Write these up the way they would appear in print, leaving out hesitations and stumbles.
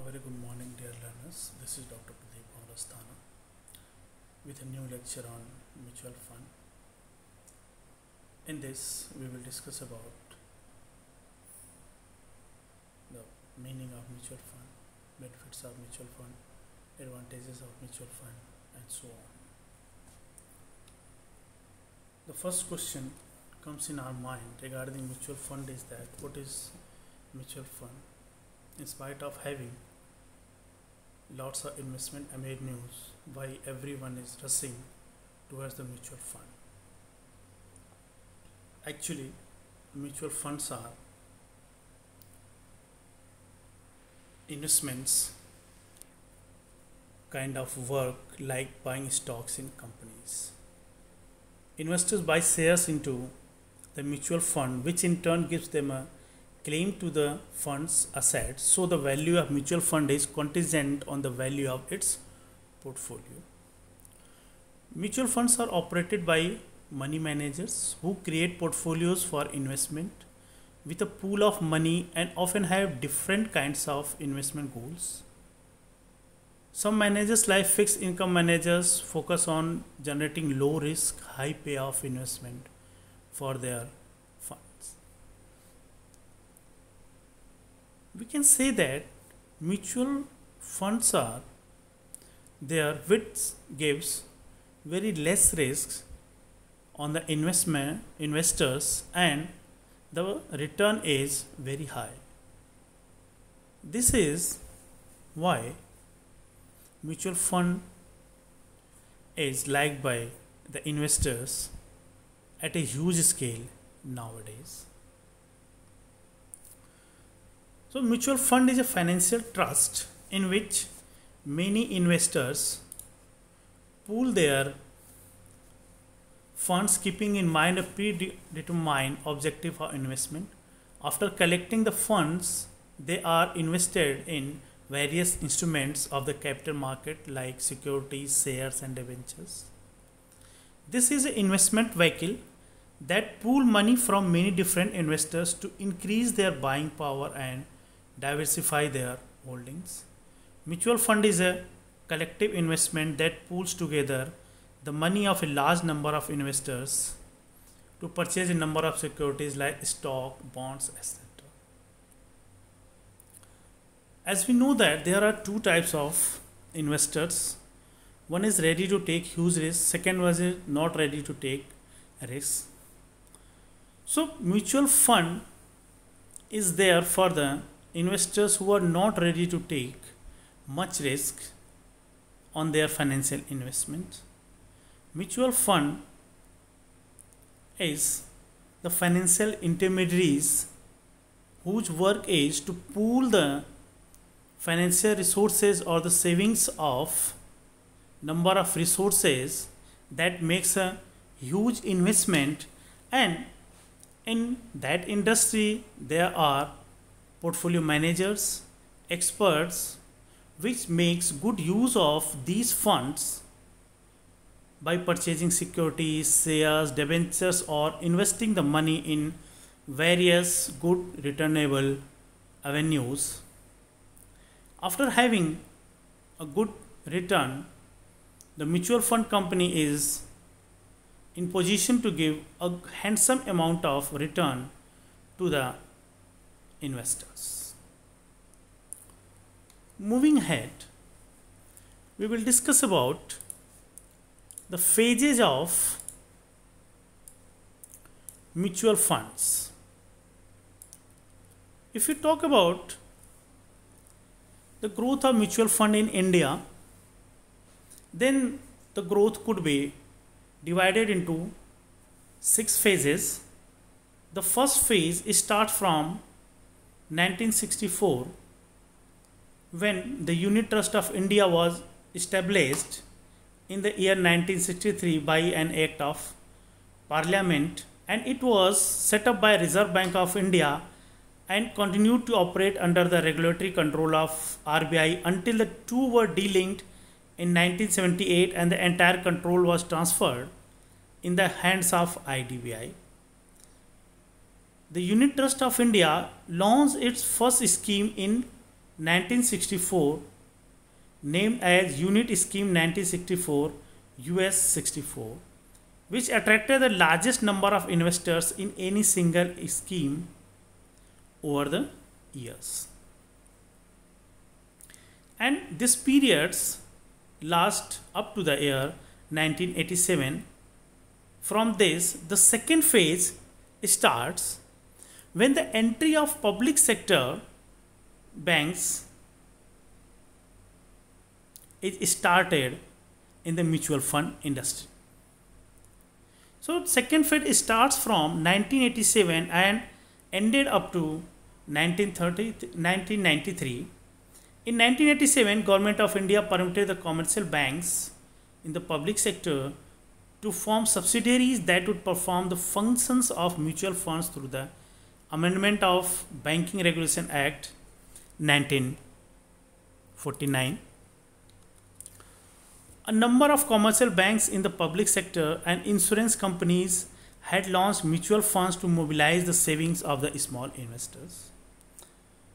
very good morning, dear learners. This is Dr. Pradeep Aurasthana with a new lecture on mutual fund. In this, we will discuss about the meaning of mutual fund, benefits of mutual fund, advantages of mutual fund, and so on. The first question comes in our mind regarding mutual fund is that what is mutual fund? In spite of having lots of investment amid news, why everyone is rushing towards the mutual fund? Actually, mutual funds are investments kind of work like buying stocks in companies. Investors buy shares into the mutual fund, which in turn gives them a claim to the fund's assets, so the value of mutual fund is contingent on the value of its portfolio. Mutual funds are operated by money managers who create portfolios for investment with a pool of money and often have different kinds of investment goals. Some managers, like fixed income managers, focus on generating low risk, high payoff investment for their funds. We can say that mutual funds are there which gives very less risks on the investors, and the return is very high. This is why mutual fund is liked by the investors at a huge scale nowadays. So mutual fund is a financial trust in which many investors pool their funds, keeping in mind a predetermined objective of investment. After collecting the funds, they are invested in various instruments of the capital market like securities, shares and debentures. This is an investment vehicle that pool money from many different investors to increase their buying power and diversify their holdings. Mutual fund is a collective investment that pools together the money of a large number of investors to purchase a number of securities like stock, bonds, etc. As we know that there are two types of investors. One is ready to take huge risks, second was not ready to take risks. So mutual fund is there for the investors who are not ready to take much risk on their financial investment. Mutual fund is the financial intermediaries whose work is to pool the financial resources or the savings of number of resources that makes a huge investment, and in that industry there are portfolio managers, experts, which makes good use of these funds by purchasing securities, shares, debentures or investing the money in various good returnable avenues. After having a good return, the mutual fund company is in position to give a handsome amount of return to the investors. Moving ahead, we will discuss about the phases of mutual funds. If you talk about the growth of mutual fund in India, then the growth could be divided into 6 phases. The first phase starts from 1964, when the Unit Trust of India was established in the year 1963 by an act of Parliament, and it was set up by Reserve Bank of India and continued to operate under the regulatory control of RBI until the two were delinked in 1978 and the entire control was transferred in the hands of IDBI. The Unit Trust of India launched its first scheme in 1964, named as Unit Scheme 1964 US 64, which attracted the largest number of investors in any single scheme over the years. And these periods last up to the year 1987. From this, the second phase starts when the entry of public sector banks is started in the mutual fund industry. So second phase starts from 1987 and ended up to 1993. In 1987, Government of India permitted the commercial banks in the public sector to form subsidiaries that would perform the functions of mutual funds through the Amendment of Banking Regulation Act 1949. A number of commercial banks in the public sector and insurance companies had launched mutual funds to mobilize the savings of the small investors.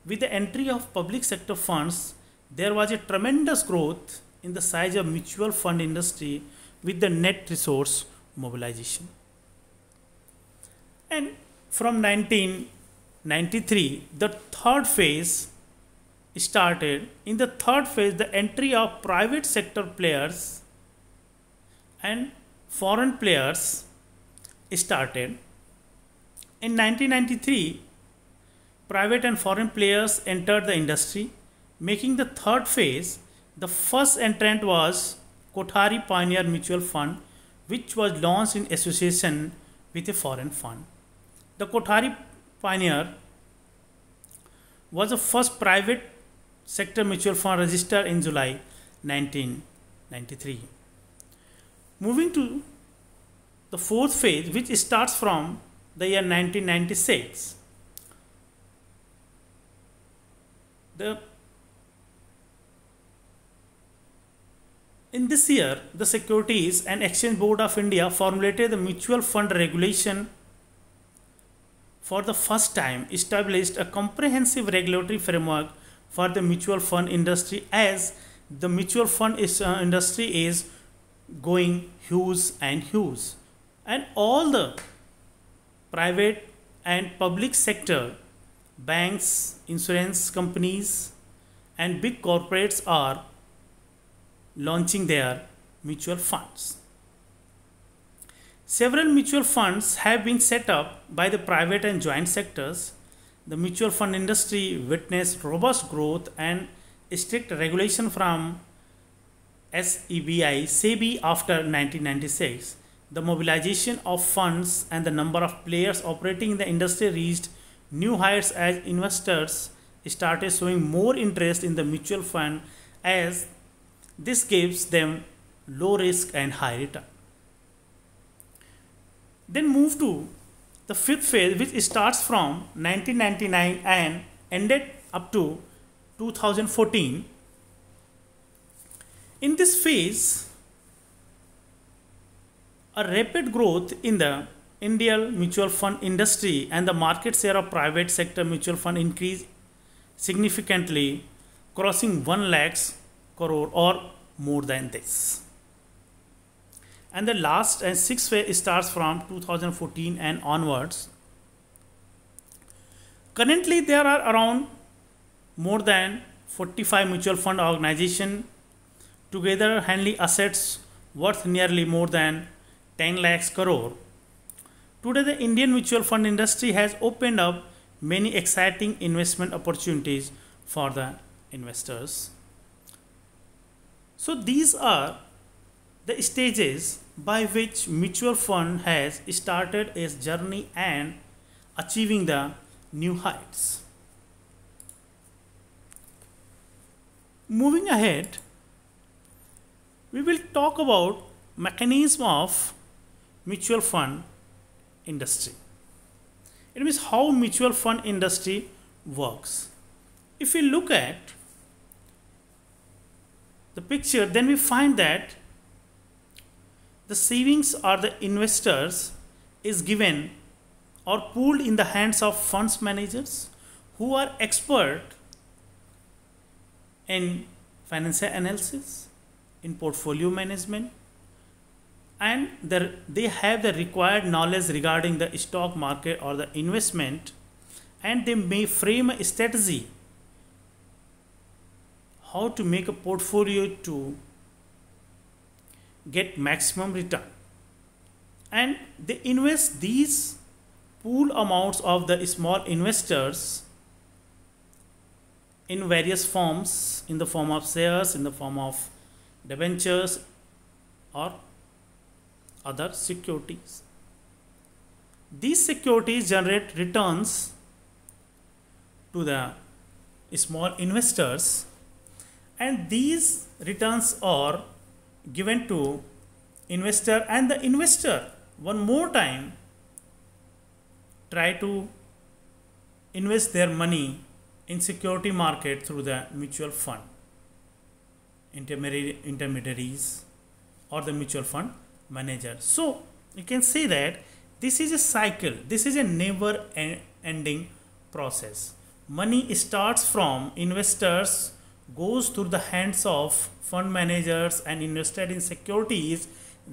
With the entry of public sector funds, there was a tremendous growth in the size of mutual fund industry with the net resource mobilization. And from 1993, the third phase started. In the third phase, the entry of private sector players and foreign players started. In 1993, private and foreign players entered the industry, making the third phase. The first entrant was Kothari Pioneer Mutual Fund, which was launched in association with a foreign fund. The Kothari Pioneer was the first private sector mutual fund registered in July 1993. Moving to the fourth phase, which starts from the year 1996. In this year, the Securities and Exchange Board of India formulated the mutual fund regulation for the first time, established a comprehensive regulatory framework for the mutual fund industry, as the mutual fund industry is going huge and huge, and all the private and public sector banks, insurance companies and big corporates are launching their mutual funds. Several mutual funds have been set up by the private and joint sectors. The mutual fund industry witnessed robust growth and strict regulation from SEBI after 1996. The mobilization of funds and the number of players operating in the industry reached new heights as investors started showing more interest in the mutual fund, as this gives them low risk and high return. Then move to the fifth phase, which starts from 1999 and ended up to 2014. In this phase, a rapid growth in the Indian mutual fund industry and the market share of private sector mutual fund increased significantly, crossing 1 lakh crore or more than this. And the last and sixth phase starts from 2014 and onwards. Currently, there are around more than 45 mutual fund organizations together handling assets worth nearly more than 10 lakhs crore. Today, the Indian mutual fund industry has opened up many exciting investment opportunities for the investors. So these are the stages by which mutual fund has started its journey and achieving the new heights. Moving ahead, we will talk about mechanism of mutual fund industry. It means how mutual fund industry works. If we look at the picture, then we find that the savings or the investors is given or pooled in the hands of funds managers who are expert in financial analysis, in portfolio management, and they have the required knowledge regarding the stock market or the investment, and they may frame a strategy how to make a portfolio to get maximum return, and they invest these pool amounts of the small investors in various forms, in the form of shares, in the form of debentures or other securities. These securities generate returns to the small investors, and these returns are given to investor, and the investor one more time try to invest their money in security market through the mutual fund intermediaries or the mutual fund manager. So you can say that this is a cycle, this is a never ending process. Money starts from investors, goes through the hands of fund managers and invested in securities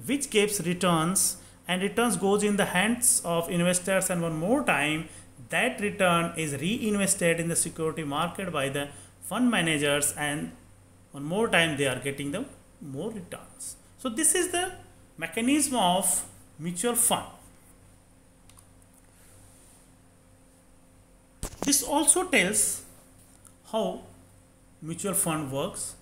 which gives returns, and returns goes in the hands of investors, and one more time that return is reinvested in the security market by the fund managers, and one more time they are getting the more returns. So this is the mechanism of mutual fund. This also tells how mutual fund works.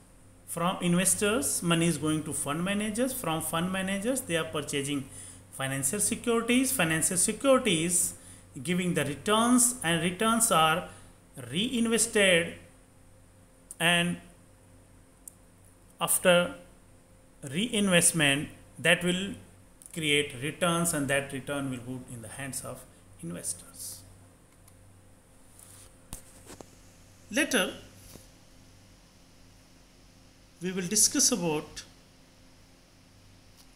From investors, money is going to fund managers. From fund managers, they are purchasing financial securities. Financial securities giving the returns, and returns are reinvested, and after reinvestment that will create returns, and that return will go in the hands of investors. Later we will discuss about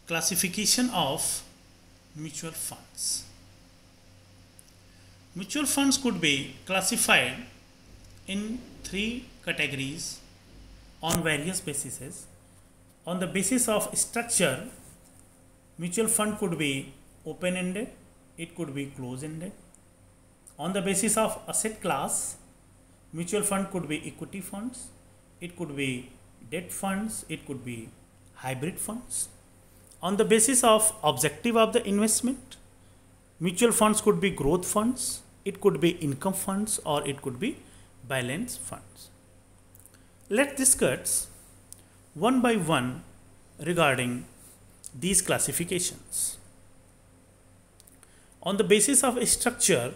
classification of mutual funds. Mutual funds could be classified in three categories on various bases. On the basis of structure, mutual fund could be open-ended, it could be closed-ended. On the basis of asset class, mutual fund could be equity funds, it could be debt funds, it could be hybrid funds. On the basis of objective of the investment, mutual funds could be growth funds, it could be income funds, or it could be balance funds. Let's discuss one by one regarding these classifications. On the basis of a structure,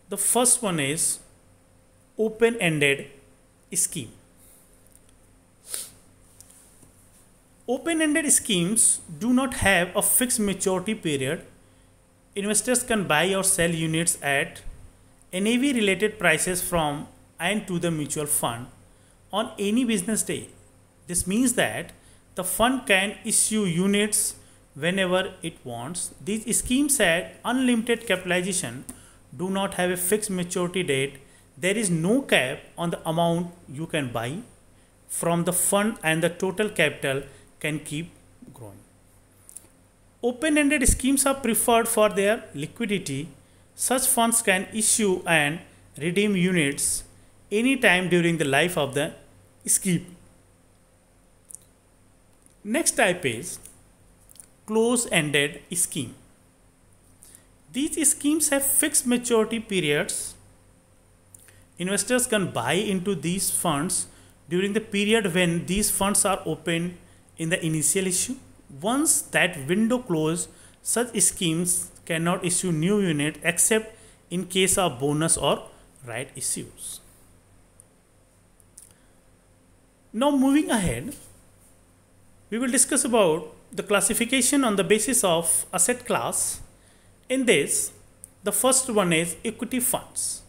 the first one is open-ended scheme. Open-ended schemes do not have a fixed maturity period. Investors can buy or sell units at NAV related prices from and to the mutual fund on any business day. This means that the fund can issue units whenever it wants. These schemes have unlimited capitalization, do not have a fixed maturity date. There is no cap on the amount you can buy from the fund, and the total capital can keep growing. Open-ended schemes are preferred for their liquidity. Such funds can issue and redeem units anytime during the life of the scheme. Next type is close-ended scheme. These schemes have fixed maturity periods. Investors can buy into these funds during the period when these funds are open in the initial issue. Once that window closes, such schemes cannot issue new units except in case of bonus or right issues. Now moving ahead, we will discuss about the classification on the basis of asset class. In this, the first one is equity funds.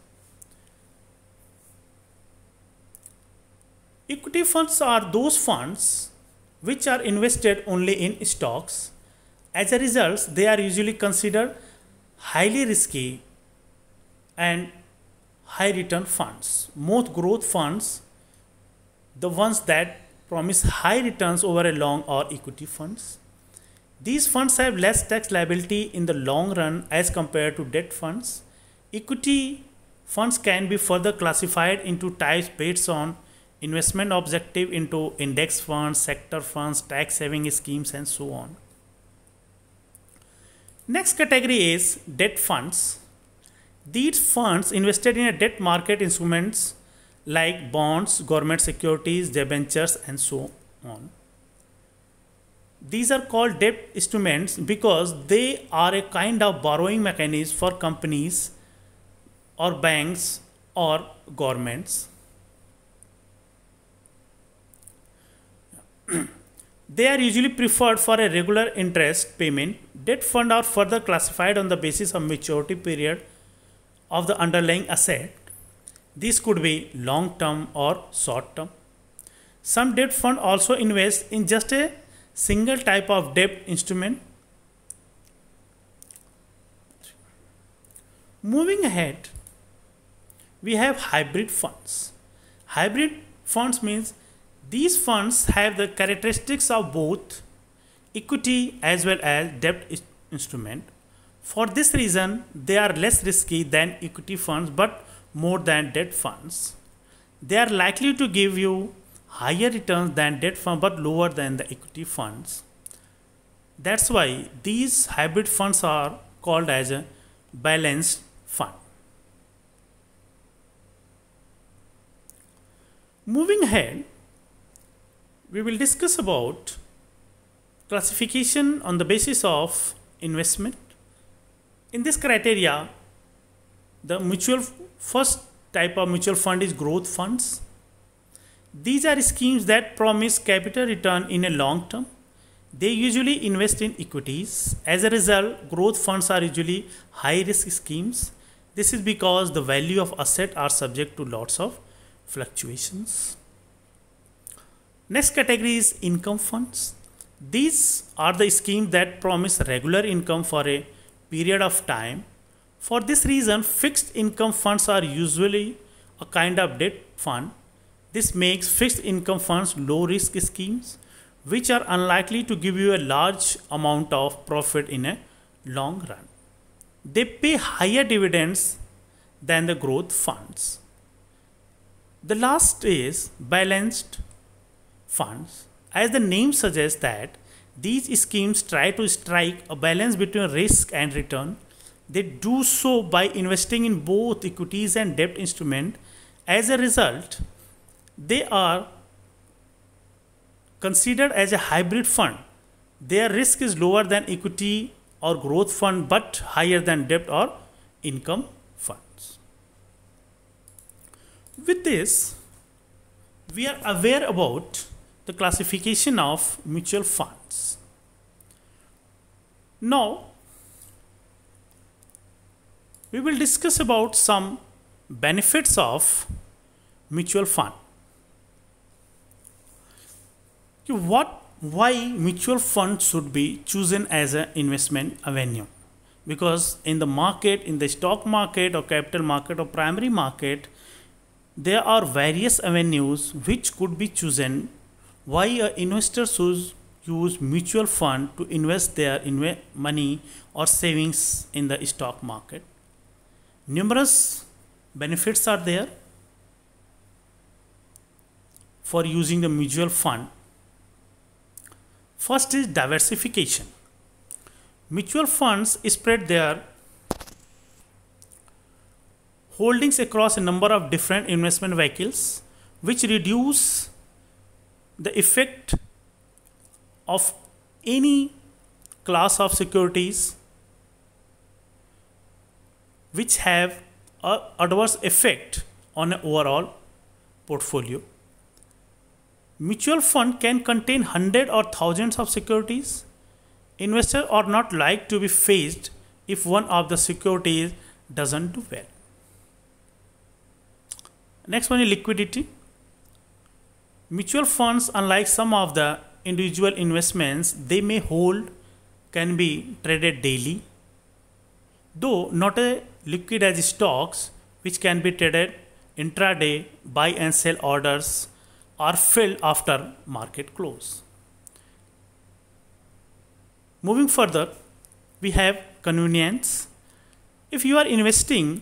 Equity funds are those funds which are invested only in stocks. As a result, they are usually considered highly risky and high return funds. Most growth funds the ones that promise high returns over a long or equity funds. These funds have less tax liability in the long run as compared to debt funds. Equity funds can be further classified into types based on investment objective into index funds, sector funds, tax saving schemes, and so on. Next category is debt funds. These funds invested in a debt market instruments like bonds, government securities, debentures, and so on. These are called debt instruments because they are a kind of borrowing mechanism for companies or banks or governments. They are usually preferred for a regular interest payment. Debt funds are further classified on the basis of maturity period of the underlying asset. This could be long term or short term. Some debt funds also invest in just a single type of debt instrument. Moving ahead, we have hybrid funds. Hybrid funds means these funds have the characteristics of both equity as well as debt instrument. For this reason, they are less risky than equity funds but more than debt funds. They are likely to give you higher returns than debt funds but lower than the equity funds. That's why these hybrid funds are called as a balanced fund. Moving ahead, we will discuss about classification on the basis of investment. In this criteria, the first type of mutual fund is growth funds. These are schemes that promise capital return in a long term. They usually invest in equities. As a result, growth funds are usually high risk schemes. This is because the value of assets are subject to lots of fluctuations. Next category is income funds. These are the schemes that promise regular income for a period of time. For this reason, fixed income funds are usually a kind of debt fund. This makes fixed income funds low risk schemes which are unlikely to give you a large amount of profit in a long run. They pay higher dividends than the growth funds. The last is balanced funds. As the name suggests that these schemes try to strike a balance between risk and return. They do so by investing in both equities and debt instruments. As a result, they are considered as a hybrid fund. Their risk is lower than equity or growth fund but higher than debt or income funds. With this, we are aware about the classification of mutual funds. Now, we will discuss about some benefits of mutual fund. Why mutual fund should be chosen as an investment avenue? Because in the market, in the stock market or capital market or primary market, there are various avenues which could be chosen. Why an investor should use mutual fund to invest their money or savings in the stock market? Numerous benefits are there for using the mutual fund. First is diversification. Mutual funds spread their holdings across a number of different investment vehicles, which reduce the effect of any class of securities which have an adverse effect on an overall portfolio. Mutual fund can contain hundreds or thousands of securities. Investors are not like to be faced if one of the securities doesn't do well. Next one is liquidity. Mutual funds, unlike some of the individual investments they may hold, can be traded daily, though not as liquid as stocks, which can be traded intraday. Buy and sell orders are filled after market close. Moving further, we have convenience. If you are investing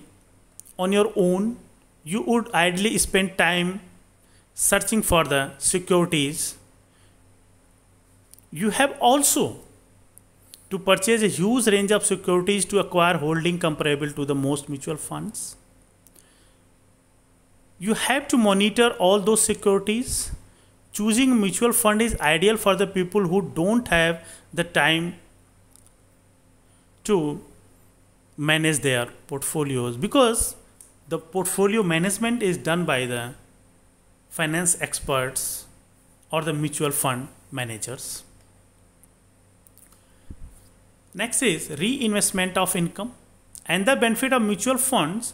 on your own, you would ideally spend time searching for the securities. You have also to purchase a huge range of securities to acquire holding comparable to the most mutual funds. You have to monitor all those securities. Choosing a mutual fund is ideal for the people who don't have the time to manage their portfolios, because the portfolio management is done by the finance experts or the mutual fund managers. Next is reinvestment of income. And the benefit of mutual funds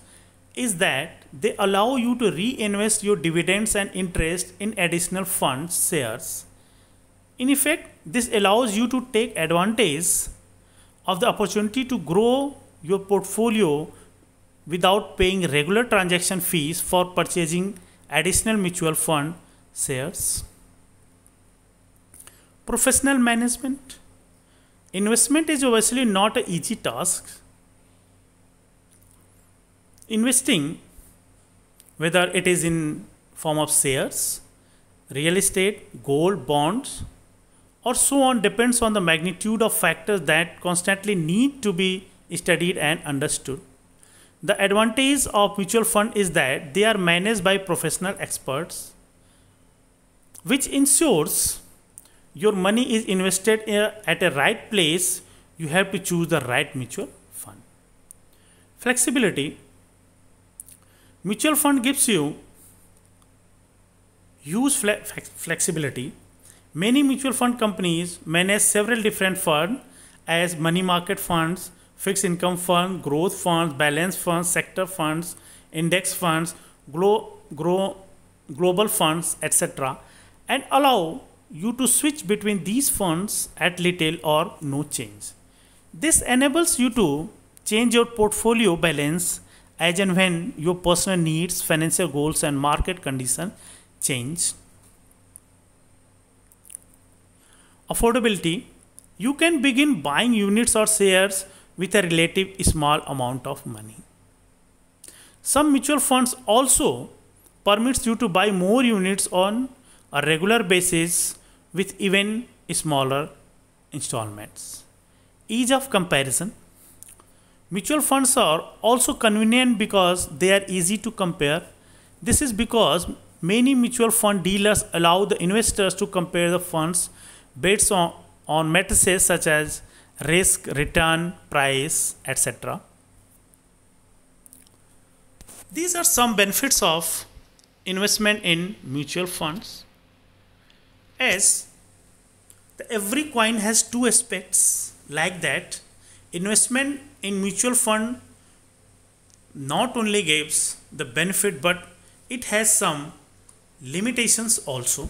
is that they allow you to reinvest your dividends and interest in additional funds, shares. In effect, this allows you to take advantage of the opportunity to grow your portfolio without paying regular transaction fees for purchasing additional mutual fund shares. Professional management. Investment is obviously not an easy task. Investing, whether it is in form of shares, real estate, gold, bonds, or so on, depends on the magnitude of factors that constantly need to be studied and understood. The advantage of mutual fund is that they are managed by professional experts, which ensures your money is invested at a right place. You have to choose the right mutual fund. Flexibility. Mutual fund gives you huge flexibility. Many mutual fund companies manage several different funds as money market funds, fixed income funds, growth funds, balance funds, sector funds, index funds, global funds, etc., and allow you to switch between these funds at little or no change. This enables you to change your portfolio balance as and when your personal needs, financial goals, and market conditions change. Affordability. You can begin buying units or shares with a relatively small amount of money. Some mutual funds also permits you to buy more units on a regular basis with even smaller installments. Ease of comparison. Mutual funds are also convenient because they are easy to compare. This is because many mutual fund dealers allow the investors to compare the funds based on matrices such as risk, return, price, etc. These are some benefits of investment in mutual funds. As every coin has two aspects, like that, investment in mutual fund not only gives the benefit, but it has some limitations also.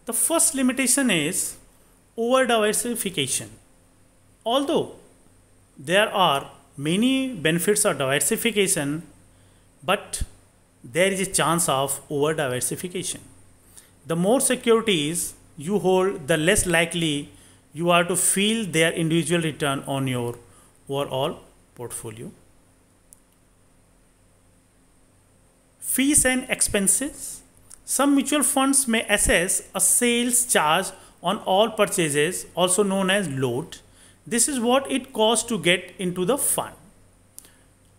The first limitation is over diversification. Although there are many benefits of diversification, but there is a chance of over diversification. The more securities you hold, the less likely you are to feel their individual return on your overall portfolio. Fees and expenses. Some mutual funds may assess a sales charge on all purchases, also known as load. This is what it costs to get into the fund.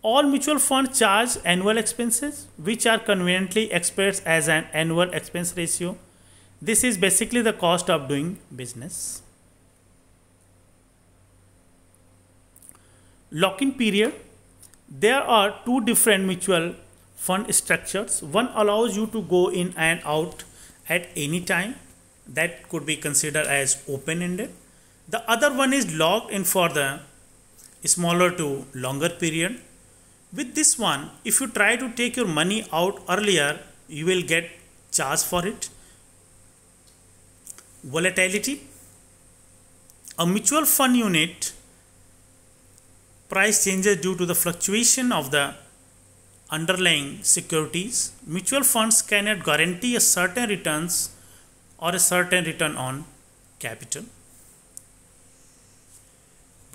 All mutual funds charge annual expenses, which are conveniently expressed as an annual expense ratio. This is basically the cost of doing business. Lock-in period. There are two different mutual fund structures. One allows you to go in and out at any time. That could be considered as open-ended. The other one is locked in for the smaller to longer period. With this one, if you try to take your money out earlier, you will get charged for it. Volatility. A mutual fund unit price changes due to the fluctuation of the underlying securities. Mutual funds cannot guarantee a certain returns or a certain return on capital.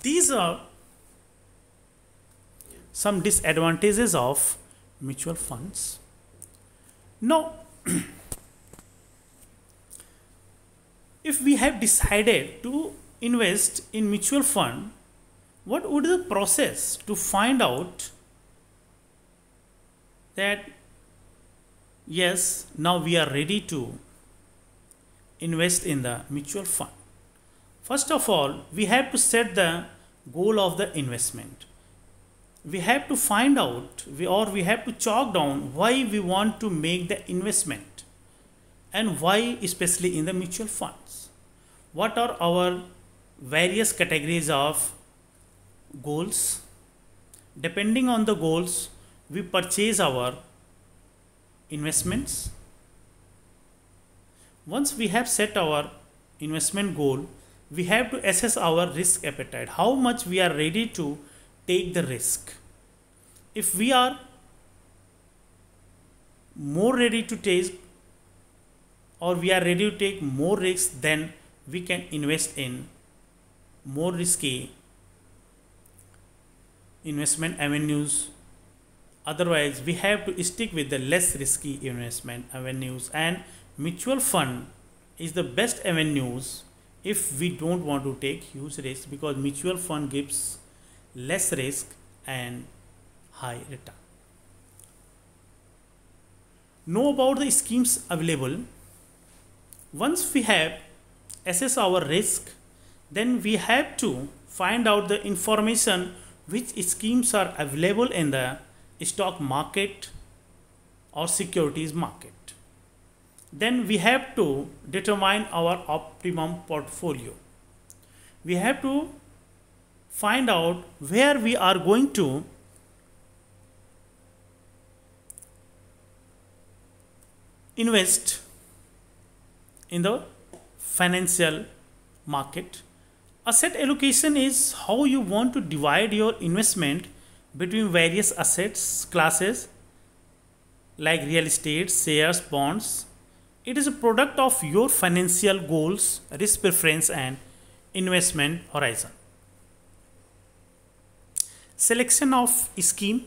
These are some disadvantages of mutual funds. Now, if we have decided to invest in mutual fund, what would the process to find out that yes, now we are ready to invest in the mutual fund? First of all, we have to set the goal of the investment. We have to find out we have to chalk down why we want to make the investment and why especially in the mutual funds. What are our various categories of goals? Depending on the goals, we purchase our investments. Once we have set our investment goal, we have to assess our risk appetite, how much we are ready to take the risk. If we are more ready to take or we are ready to take more risks, then we can invest in more risky investment avenues. Otherwise, we have to stick with the less risky investment avenues, and mutual fund is the best avenues if we don't want to take huge risk, because mutual fund gives less risk and high return. Know about the schemes available. Once we have assessed our risk, then we have to find out the information which schemes are available in the stock market or securities market. Then we have to determine our optimum portfolio. We have to find out where we are going to invest in the financial market. Asset allocation is how you want to divide your investment between various assets classes like real estate, shares, bonds. It is a product of your financial goals, risk preference, and investment horizon. Selection of scheme.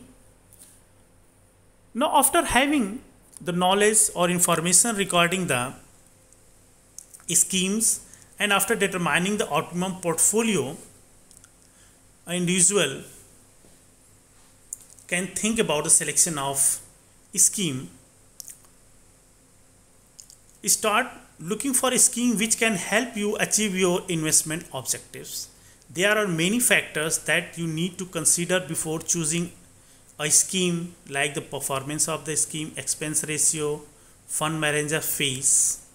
Now, after having the knowledge or information regarding the schemes and after determining the optimum portfolio, an individual can think about the selection of scheme. Start looking for a scheme which can help you achieve your investment objectives. There are many factors that you need to consider before choosing a scheme, like the performance of the scheme, expense ratio, fund manager fees.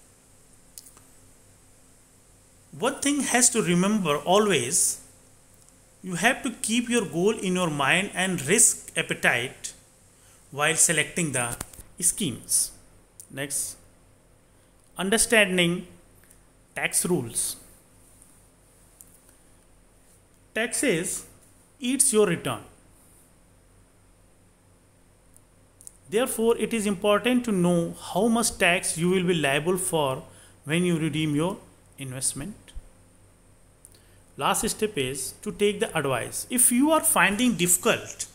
One thing has to remember always, you have to keep your goal in your mind and risk appetite while selecting the schemes. Next, understanding tax rules. Taxes eats your return. Therefore, it is important to know how much tax you will be liable for when you redeem your investment. Last step is to take the advice. If you are finding difficult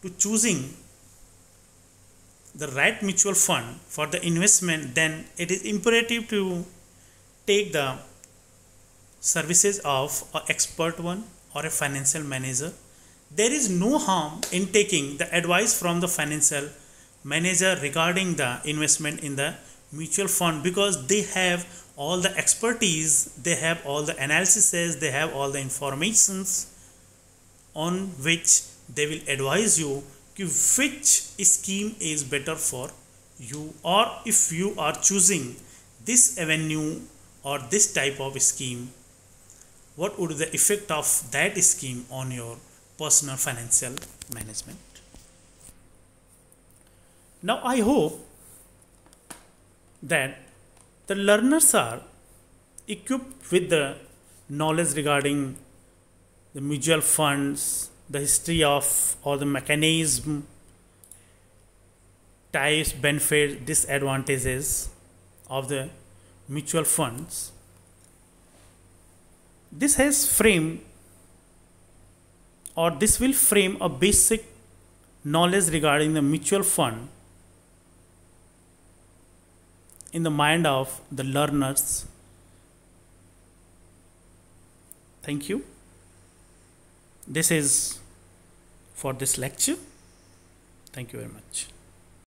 to choosing the right mutual fund for the investment, then it is imperative to take the services of an expert one or a financial manager. There is no harm in taking the advice from the financial manager regarding the investment in the mutual fund, because they have all the expertise, they have all the analyses, they have all the informations on which they will advise you which scheme is better for you, or if you are choosing this avenue or this type of scheme, what would the effect of that scheme on your personal financial management. Now, I hope that the learners are equipped with the knowledge regarding the mutual funds, the history of or the mechanism, types, benefits, disadvantages of the mutual funds. This has framed, or this will frame a basic knowledge regarding the mutual fund in the mind of the learners. Thank you. This is for this lecture. Thank you very much.